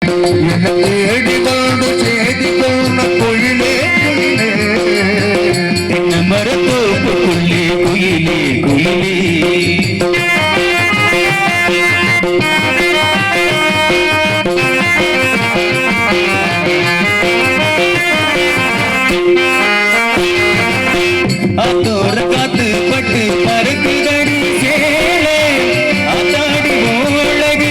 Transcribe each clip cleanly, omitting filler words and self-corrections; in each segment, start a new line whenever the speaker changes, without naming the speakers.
தேடி வந்து சேதி போன குயிலே குயிலே
என்ன மரத்தோப்புக்குள்ளே குயிலே குயிலே அதோர காத்து பட்டு பறக்குதடி சேலே அதாடி அழகு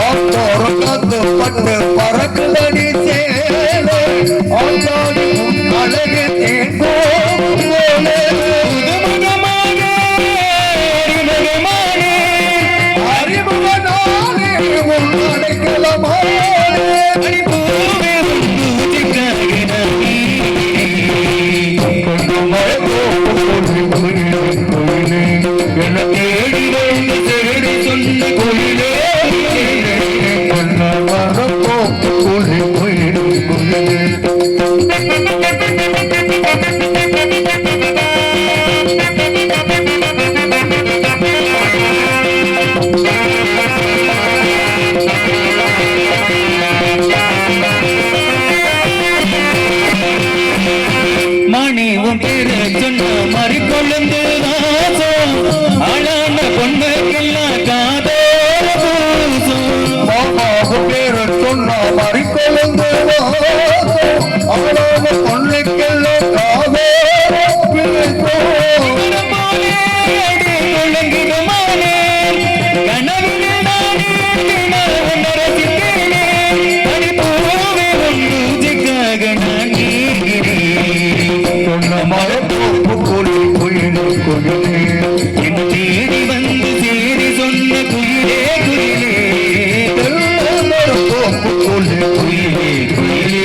அதோர காத்து பட்டு பறக்குதடி சேலே அதாடி அழகு
மணிவும் பேர சொன்ன மறி கொழுந்து அழான பொண்ணுக்கெல்லாம் காதோர பூசும்
பேர சொன்ன மறி கொழுந்து அழான பொண்ணுக்கெல்லாம் காதோர
கொழுங்கிடுமானே கனவிலே தேடி வந்து சேரி சொன்ன குயிலே குயிலே குயிலே குயிலே.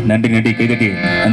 நன்றி நன்றி கைதட்டி அந்த